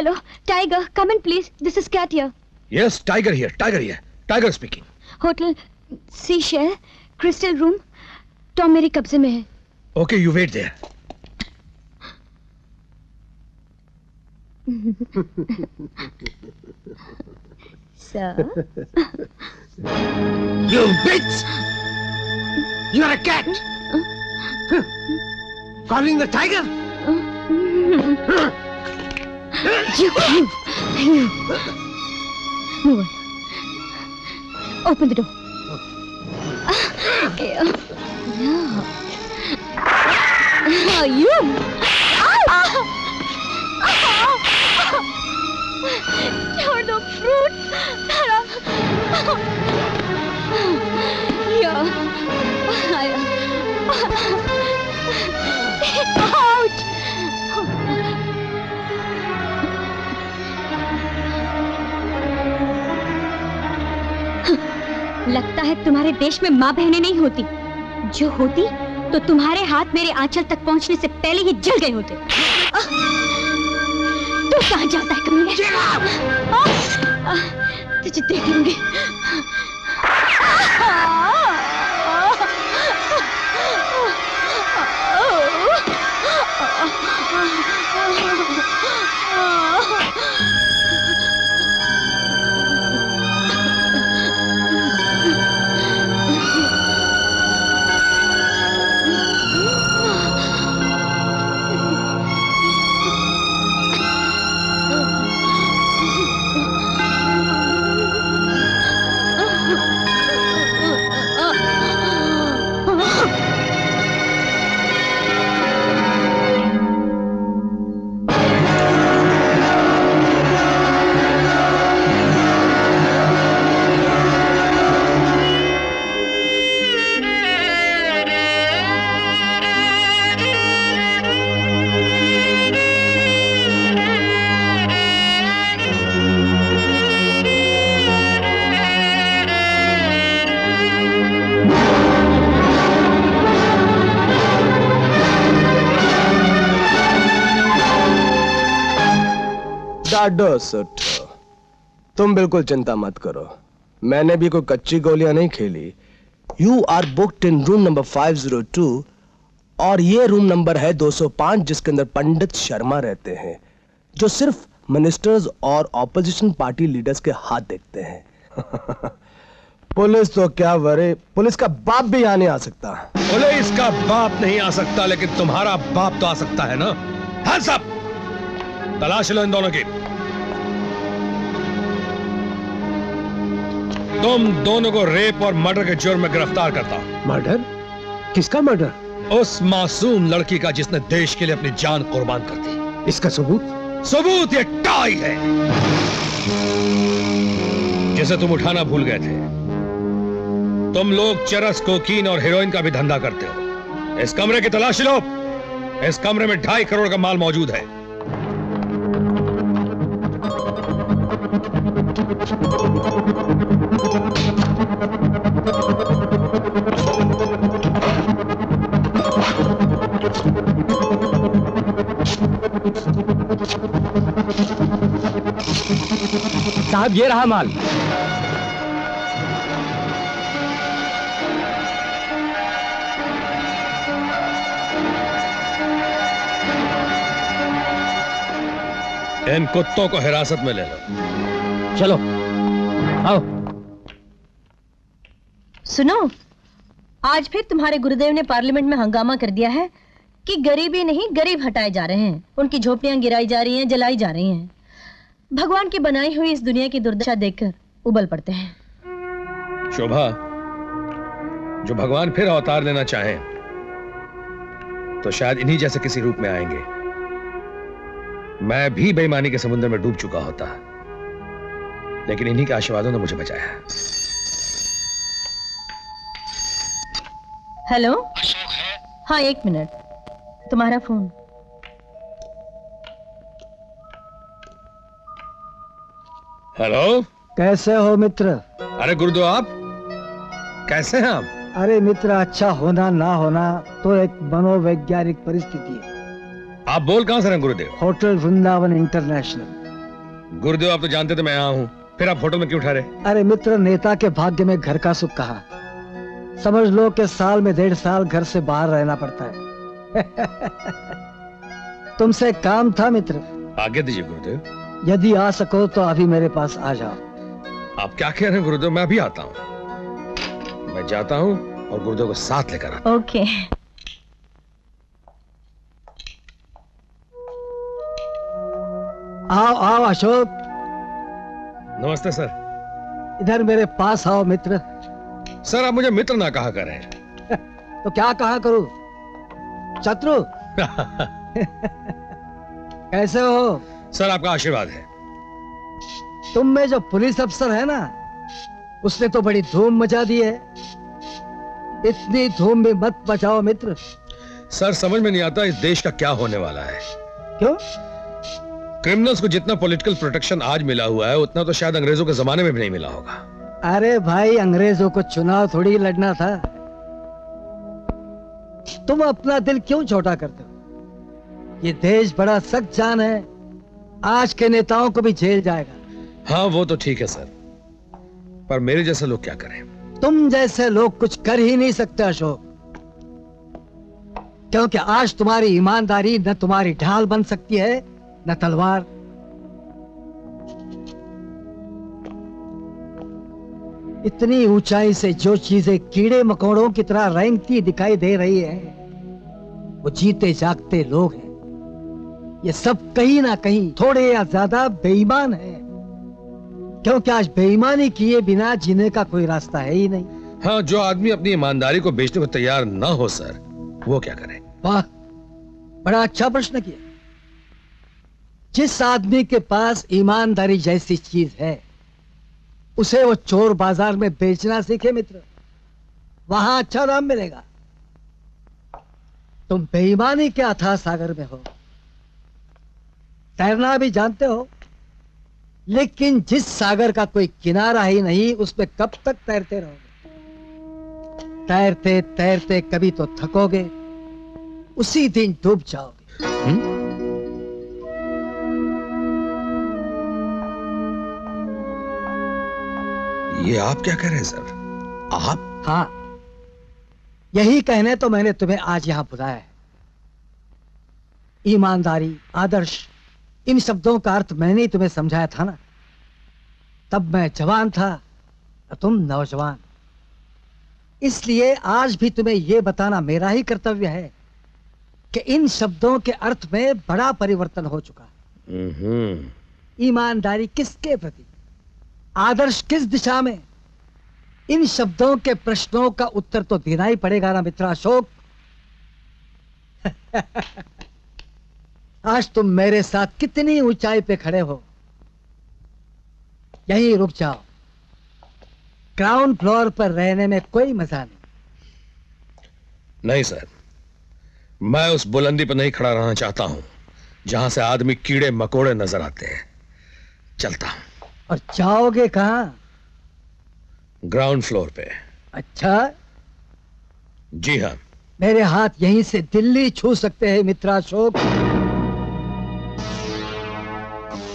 Hello, Tiger. Come in, please. This is Cat here. Yes, Tiger here. Tiger here. Tiger speaking. Hotel Seashell, Crystal Room. Tom मेरे कब्जे में है. Okay, you wait there. Sir. You bitch! You are a cat. Calling the tiger. You. Move on. Open the door. No. Oh, you. You're the fruit. Yeah. Out. लगता है तुम्हारे देश में माँ बहनें नहीं होती. जो होती तो तुम्हारे हाथ मेरे आंचल तक पहुंचने से पहले ही जल गए होते. तू कहाँ जाता है कमीने? तुझे देख लूंगी. डाडो सुट, तुम बिल्कुल चिंता मत करो. मैंने भी कोई कच्ची गोलियां नहीं खेली. You are booked in room number 502 और ये रूम नंबर है 205 जिसके अंदर पंडित शर्मा रहते हैं जो सिर्फ मिनिस्टर्स और ऑपोजिशन पार्टी लीडर्स के हाथ देखते हैं. पुलिस तो क्या वरे, पुलिस का बाप भी यहाँ नहीं आ सकता. पुलिस का बाप नहीं आ सकता लेकिन तुम्हारा बाप तो आ सकता है ना. Hands up. तलाश लो इन दोनों की. तुम दोनों को रेप और मर्डर के जुर्म में गिरफ्तार करता. मर्डर? किसका मर्डर? उस मासूम लड़की का जिसने देश के लिए अपनी जान कुर्बान कर दी. इसका सबूत? सबूत ये टाई है जिसे तुम उठाना भूल गए थे. तुम लोग चरस, कोकीन और हेरोइन का भी धंधा करते हो. इस कमरे की तलाशी लो. इस कमरे में 2.5 करोड़ का माल मौजूद है. साहब ये रहा माल. इन कुत्तों को हिरासत में ले लो. चलो आओ. सुनो, आज फिर तुम्हारे गुरुदेव ने पार्लियामेंट में हंगामा कर दिया है कि गरीबी नहीं गरीब हटाए जा रहे हैं. उनकी झोपड़ियां गिराई जा रही हैं, जलाई जा रही हैं. भगवान की बनाई हुई इस दुनिया की दुर्दशा देखकर उबल पड़ते हैं. शोभा, जो भगवान फिर अवतार लेना चाहें तो शायद इन्हीं जैसे किसी रूप में आएंगे. मैं भी बेईमानी के समुद्र में डूब चुका होता लेकिन इन्हीं के आशीर्वादों ने मुझे बचाया. हेलो. हाँ 1 मिनट. तुम्हारा फोन. हेलो. कैसे हो मित्र? अरे गुरुदेव, आप कैसे हैं आप? अरे मित्र, अच्छा होना ना होना तो एक मनोवैज्ञानिक परिस्थिति है. आप बोल कहां से रहे गुरुदेव? Hotel Vrindavan international. गुरुदेव, आप तो जानते थे मैं यहाँ हूँ, फिर आप होटल में क्यों ठहरे? अरे मित्र, नेता के भाग्य में घर का सुख कहाँ। समझ लो कि साल में 1.5 साल घर से बाहर रहना पड़ता है। तुमसे एक काम था मित्र। आगे दीजिए गुरुदेव। यदि आ सको तो अभी मेरे पास आ जाओ। आप क्या कह रहे हैं गुरुदेव? मैं अभी आता हूँ। मैं जाता हूँ और गुरुदेव को साथ लेकर आता हूँ। ओके। आओ आओ अशोक, नमस्ते सर। इधर मेरे पास आओ मित्र। सर, आप मुझे मित्र ना कहा करें। तो क्या कहा करूं? शत्रु? कैसे हो? सर, आपका आशीर्वाद है। तुम में जो पुलिस अफसर है ना, उसने तो बड़ी धूम मचा दी है। इतनी धूम भी मत मचाओ मित्र। सर, समझ में नहीं आता इस देश का क्या होने वाला है। क्यों? क्रिमिनल्स को जितना पॉलिटिकल प्रोटेक्शन आज मिला हुआ है, उतना तो शायद अंग्रेजों के जमाने में भी नहीं मिला होगा। अरे भाई, अंग्रेजों को चुनाव थोड़ी लड़ना था। तुम अपना दिल क्यों छोटा करते हो? ये देश बड़ा सख्त जान है, आज के नेताओं को भी झेल जाएगा। हाँ, वो तो ठीक है सर, पर मेरे जैसे लोग क्या करें? तुम जैसे लोग कुछ कर ही नहीं सकते अशोक, क्योंकि आज तुम्हारी ईमानदारी न तुम्हारी ढाल बन सकती है न तलवार। इतनी ऊंचाई से जो चीजें कीड़े मकोड़ों की तरह रेंगती दिखाई दे रही है, वो जीते जागते लोग हैं। ये सब कहीं ना कहीं थोड़े या ज्यादा बेईमान हैं, क्योंकि आज बेईमानी किए बिना जीने का कोई रास्ता है ही नहीं। हाँ, जो आदमी अपनी ईमानदारी को बेचने को तैयार ना हो सर, वो क्या करे? वाह, बड़ा अच्छा प्रश्न किया। जिस आदमी के पास ईमानदारी जैसी चीज है, उसे वो चोर बाजार में बेचना सीखे मित्र, वहां अच्छा दाम मिलेगा। तुम बेईमानी के अथाह सागर में हो, तैरना भी जानते हो, लेकिन जिस सागर का कोई किनारा ही नहीं, उसमें कब तक तैरते रहोगे? तैरते तैरते कभी तो थकोगे, उसी दिन डूब जाओगे। ये आप क्या कह रहे हैं सर? आप? हाँ, यही कहने तो मैंने तुम्हें आज यहां बुलाया है। ईमानदारी, आदर्श, इन शब्दों का अर्थ मैंने ही तुम्हें समझाया था ना। तब मैं जवान था, तुम नौजवान। इसलिए आज भी तुम्हें यह बताना मेरा ही कर्तव्य है कि इन शब्दों के अर्थ में बड़ा परिवर्तन हो चुका। ईमानदारी किसके प्रति, आदर्श किस दिशा में, इन शब्दों के प्रश्नों का उत्तर तो देना ही पड़ेगा ना मित्र अशोक। आज तुम मेरे साथ कितनी ऊंचाई पे खड़े हो। यहीं रुक जाओ, ग्राउंड फ्लोर पर रहने में कोई मजा नहीं सर, मैं उस बुलंदी पर नहीं खड़ा रहना चाहता हूं जहां से आदमी कीड़े मकोड़े नजर आते हैं। चलता हूं। और जाओगे कहां? ग्राउंड फ्लोर पे। अच्छा, जी हाँ। मेरे हाथ यहीं से दिल्ली छू सकते हैं मित्राशोक।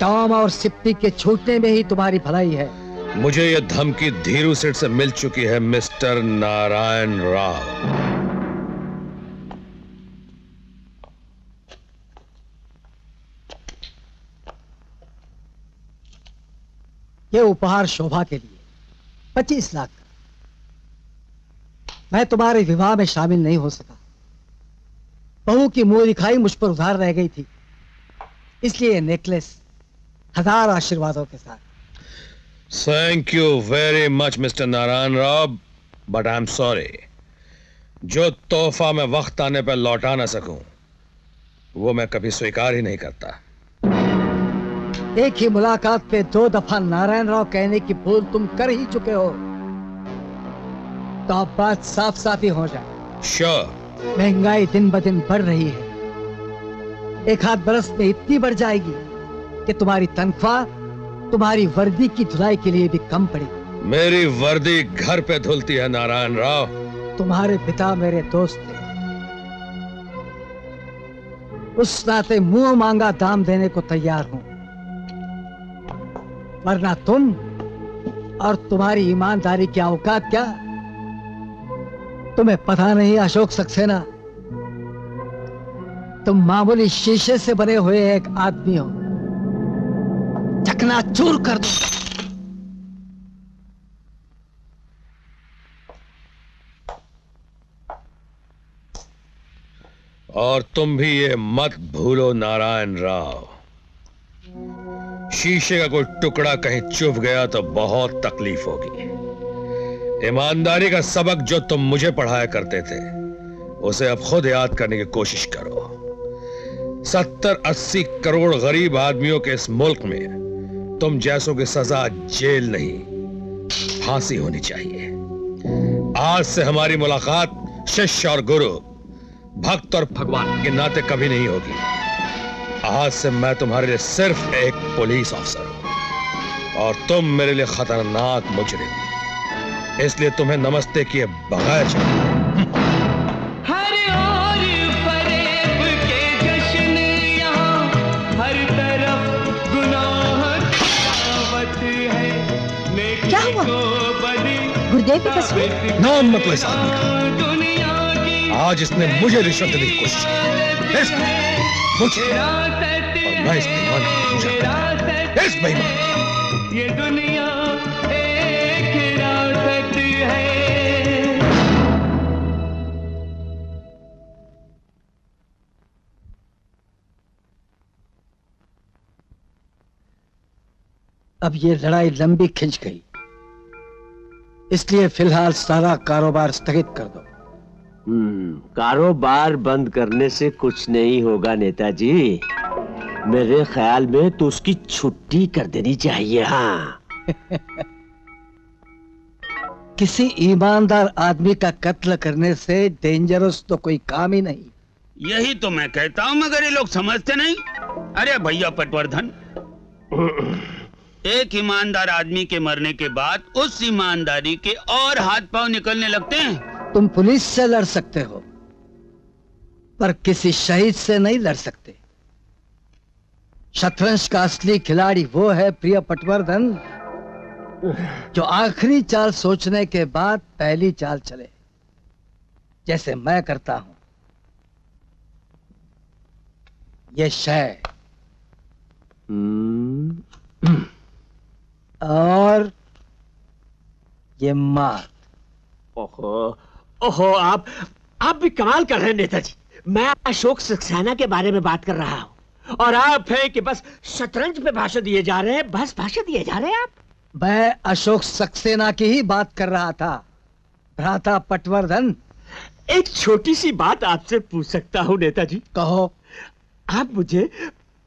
टॉम और सिप्पी के छूटने में ही तुम्हारी भलाई है। मुझे यह धमकी धीरू सेठ से मिल चुकी है मिस्टर नारायण राव। ये उपहार शोभा के लिए 25 लाख का। मैं तुम्हारे विवाह में शामिल नहीं हो सका, बहू की मुंह दिखाई मुझ पर उधार रह गई थी, इसलिए ये नेकलेस 1000 आशीर्वादों के साथ। Thank you very much mister Narayan Rao, but I am sorry, जो तोहफा मैं वक्त आने पर लौटा ना सकूं, वो मैं कभी स्वीकार ही नहीं करता। एक ही मुलाकात पे 2 दफा नारायण राव कहने की भूल तुम कर ही चुके हो, तो अब बात साफ साफ ही हो जाए। श्योर। महंगाई दिन ब दिन बढ़ रही है, 1 आध बरस में इतनी बढ़ जाएगी कि तुम्हारी तनख्वाह तुम्हारी वर्दी की धुलाई के लिए भी कम पड़ेगी। मेरी वर्दी घर पे धुलती है नारायण राव। तुम्हारे पिता मेरे दोस्त थे, उस नाते मुंह मांगा दाम देने को तैयार हूं। वरना तुम और तुम्हारी ईमानदारी की औकात क्या? तुम्हें पता नहीं अशोक सक्सेना, तुम मामूली शीशे से बने हुए एक आदमी हो, चकनाचूर कर दो। और तुम भी ये मत भूलो नारायण राव, शीशे का कोई टुकड़ा कहीं चुभ गया तो बहुत तकलीफ होगी। ईमानदारी का सबक जो तुम मुझे पढ़ाया करते थे उसे अब खुद याद करने की कोशिश करो। 70-80 करोड़ गरीब आदमियों के इस मुल्क में तुम जैसों की सजा जेल नहीं, फांसी होनी चाहिए। आज से हमारी मुलाकात शिष्य और गुरु, भक्त और भगवान के नाते कभी नहीं होगी। आज से मैं तुम्हारे लिए सिर्फ एक पुलिस अफसर हूं और तुम मेरे लिए खतरनाक मुजरिम, इसलिए तुम्हें नमस्ते किए बगैर चलो। हर ओर फरेब के जश्न यहाँ, हर तरफ गुनाह की दावत है। क्या हुआ? गुरुदेव की तस्वीर? नाम मत लो इस आदमी का। आज इसने मुझे रिश्वत देने की कोशिश की, मुझे, और मैं इस बेईमान की पूजा करूं। इस बेईमान। ये दुनिया एक हिरासत है। अब ये लड़ाई लंबी खिंच गई, इसलिए फिलहाल सारा कारोबार स्थगित कर दो। कारोबार बंद करने से कुछ नहीं होगा नेताजी। मेरे ख्याल में तो उसकी छुट्टी कर देनी चाहिए। हाँ। किसी ईमानदार आदमी का कत्ल करने से डेंजरस तो कोई काम ही नहीं। यही तो मैं कहता हूँ, मगर ये लोग समझते नहीं। अरे भैया पटवर्धन, एक ईमानदार आदमी के मरने के बाद उस ईमानदारी के और हाथ पांव निकलने लगते हैं। तुम पुलिस से लड़ सकते हो, पर किसी शहीद से नहीं लड़ सकते। शतरंज का असली खिलाड़ी वो है प्रिय पटवर्धन, जो आखिरी चाल सोचने के बाद पहली चाल चले, जैसे मैं करता हूं। ये शय और ये मात। ओहो ओहो, आप भी कमाल कर रहे हैं नेताजी। मैं अशोक सक्सेना के बारे में बात कर रहा हूँ और आप हैं कि बस शतरंज पे भाषण दिए जा रहे हैं, बस भाषण दिए जा रहे हैं आप। मैं अशोक सक्सेना की ही बात कर रहा था भ्राता पटवर्धन। एक छोटी सी बात आपसे पूछ सकता हूँ नेताजी? कहो। आप मुझे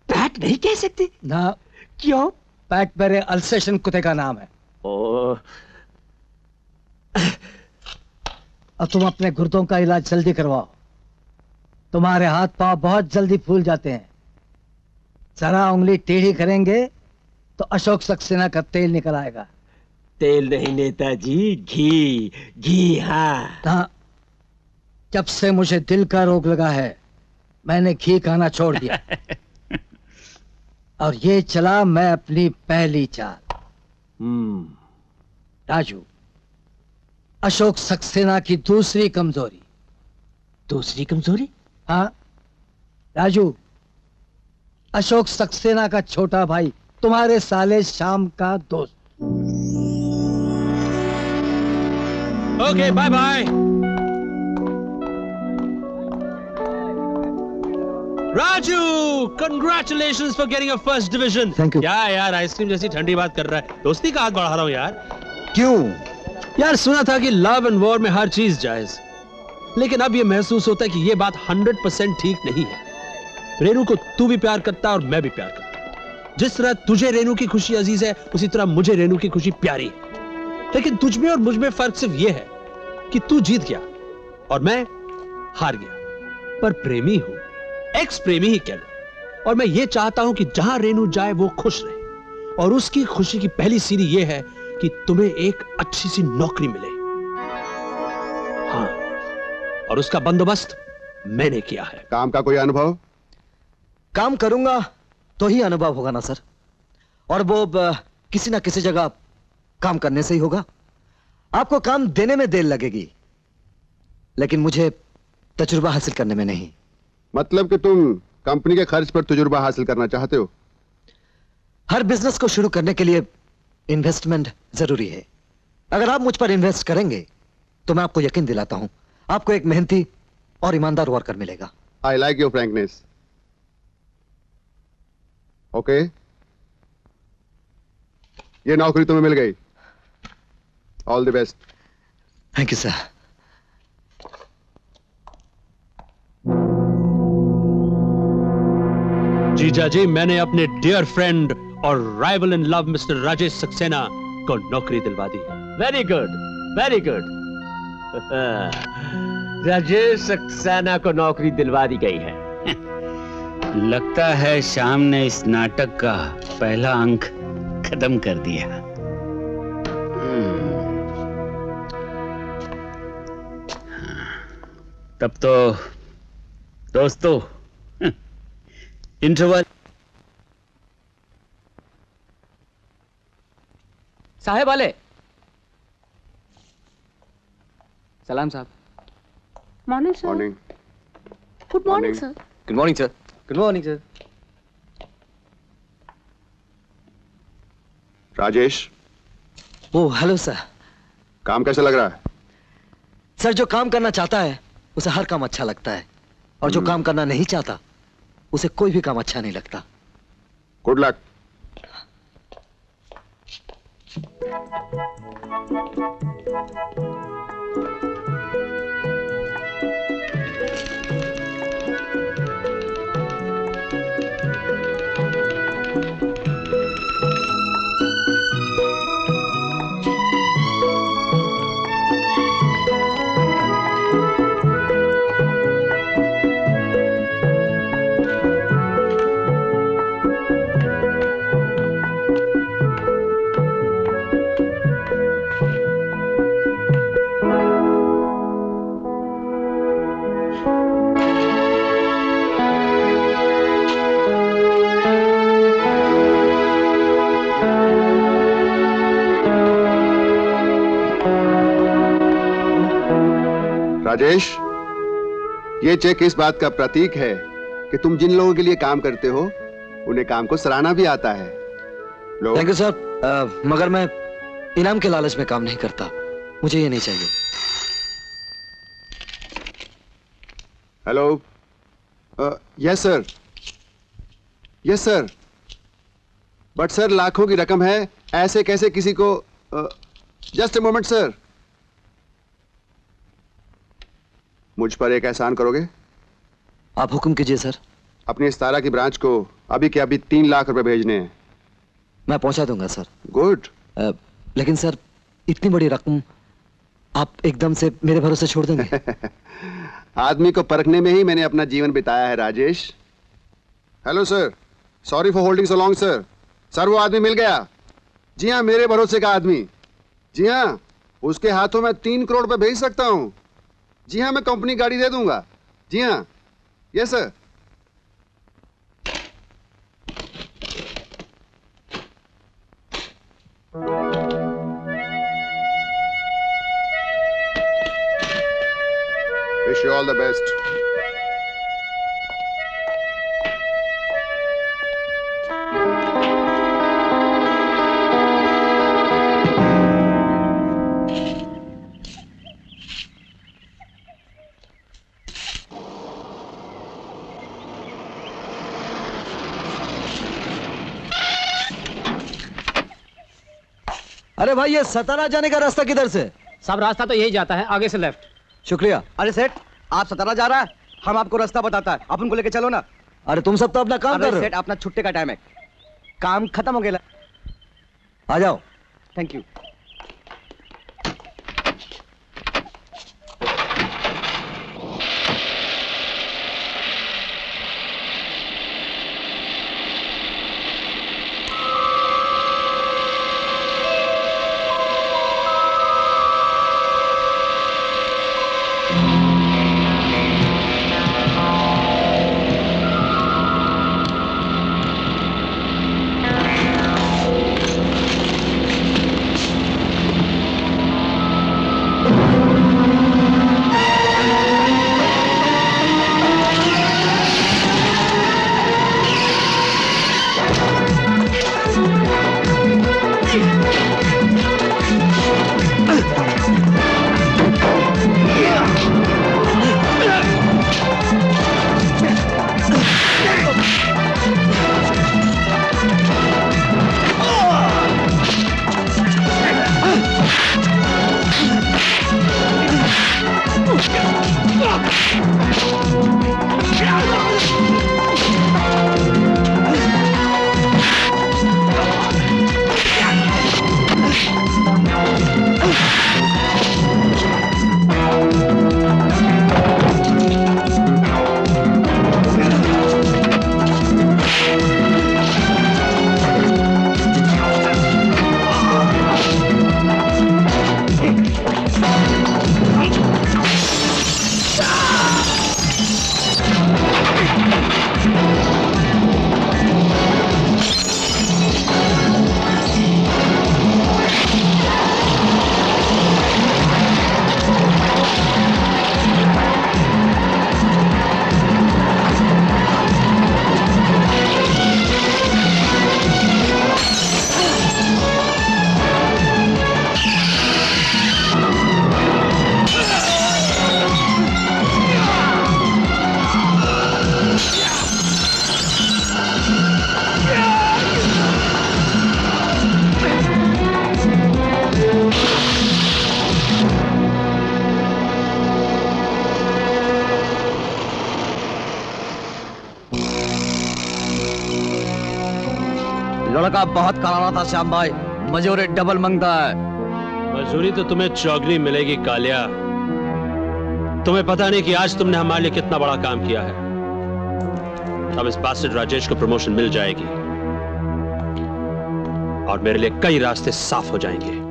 पैट नहीं कह सकते? ना। क्यों? पैट मेरे अल्सेशन कुत्ते का नाम है। ओह। और तुम अपने गुर्दों का इलाज जल्दी करवाओ, तुम्हारे हाथ पांव बहुत जल्दी फूल जाते हैं। जरा उंगली टेढ़ी करेंगे तो अशोक सक्सेना का तेल निकल आएगा। तेल नहीं नेताजी, घी। घी। हाँ। जब से मुझे दिल का रोग लगा है मैंने घी खाना छोड़ दिया। और ये चला मैं अपनी पहली चाल। राजू, अशोक सक्सेना की दूसरी कमजोरी। दूसरी कमजोरी? हाँ राजू, अशोक सक्सेना का छोटा भाई, तुम्हारे साले श्याम का दोस्त। Okay, bye bye. Raju, congratulations for getting your first division. Thank you. क्या यार, आइसक्रीम जैसी ठंडी बात कर रहा है। दोस्ती का हाथ बढ़ा रहा हूँ यार। क्यों? यार सुना था कि लव एंड वॉर में हर चीज जायज, लेकिन अब ये महसूस होता है कि ये बात 100% ठीक नहीं है। रेनू को तू भी प्यार करता है और मैं भी प्यार करता हूं। जिस तरह तुझे रेनू की खुशी अजीज है, उसी तरह मुझे रेनू की खुशी प्यारी है। लेकिन तुझ में और मुझ में फर्क सिर्फ ये है कि तू जीत गया और मैं हार गया। पर प्रेमी हूं, एक्स प्रेमी ही कह लो। और मैं ये चाहता हूं कि जहां रेनू जाए वो खुश रहे, और उसकी खुशी की पहली सीढ़ी ये है कि तुम्हें एक अच्छी सी नौकरी मिले। हाँ, और उसका बंदोबस्त मैंने किया है। काम का कोई अनुभव? काम करूंगा तो ही अनुभव होगा ना सर। और वो किसी ना किसी जगह काम करने से ही होगा। आपको काम देने में देर लगेगी, लेकिन मुझे तजुर्बा हासिल करने में नहीं। मतलब कि तुम कंपनी के खर्च पर तजुर्बा हासिल करना चाहते हो? हर बिजनेस को शुरू करने के लिए इन्वेस्टमेंट जरूरी है। अगर आप मुझ पर इन्वेस्ट करेंगे तो मैं आपको यकीन दिलाता हूं, आपको एक मेहनती और ईमानदार वर्कर मिलेगा। I like your frankness. Okay, ये नौकरी तुम्हें मिल गई। All the best. Thank you sir. जीजा जी, मैंने अपने डियर फ्रेंड और rival in love mister Rajesh Saxena को नौकरी दिलवा दी। Very good, very good. Rajesh Saxena को नौकरी दिलवा दी गई है। लगता है शाम ने इस नाटक का पहला अंक खत्म कर दिया। तब तो दोस्तों इंटरवल। साहेब वाले। सलाम साहब। Morning sir. Morning. Good morning sir. Good morning sir. Good morning sir. Rajesh. Oh hello sir. काम कैसा लग रहा है? सर, जो काम करना चाहता है उसे हर काम अच्छा लगता है, और जो काम करना नहीं चाहता उसे कोई भी काम अच्छा नहीं लगता। Good luck. राजेश, ये चेक इस बात का प्रतीक है कि तुम जिन लोगों के लिए काम करते हो उन्हें काम को सराहना भी आता है। थैंक यू सर, मगर मैं इनाम के लालच में काम नहीं करता, मुझे ये नहीं चाहिए। Hello. Yes sir, yes sir. But sir, लाखों की रकम है, ऐसे कैसे किसी को। Just a moment sir. मुझ पर एक एहसान करोगे? आप हुक्म कीजिए सर। अपनी 17 की ब्रांच को अभी के अभी 3 लाख रुपए भेजने हैं। मैं पहुंचा दूंगा सर। गुड। लेकिन सर, इतनी बड़ी रकम आप एकदम से मेरे भरोसे छोड़ देंगे? आदमी को परखने में ही मैंने अपना जीवन बिताया है Rajesh. Hello sir, sorry for holding so long sir. Sir, वो आदमी मिल गया। जी हाँ, मेरे भरोसे का आदमी। जी हाँ, उसके हाथों में 3 करोड़ रुपए भेज सकता हूं। जी हाँ, मैं कंपनी गाड़ी दे दूंगा। जी हाँ, yes sir. Wish you all the best. अरे भाई, ये सतारा जाने का रास्ता किधर से? सब रास्ता तो यही जाता है, आगे से लेफ्ट। शुक्रिया। अरे सेठ, आप सतारा जा रहा है, हम आपको रास्ता बताता है, आप उनको लेके चलो ना। अरे तुम सब तो अपना काम कर रहे सेठ, अपना छुट्टे का टाइम है, काम खत्म हो गया। आ जाओ। Thank you. लड़का बहुत करारा था श्याम भाई, मजूरी डबल मांगता है। मजूरी तो तुम्हें चौगनी मिलेगी कालिया। तुम्हें पता नहीं कि आज तुमने हमारे लिए कितना बड़ा काम किया है। अब इस बास्टर्ड राजेश को प्रमोशन मिल जाएगी और मेरे लिए कई रास्ते साफ हो जाएंगे।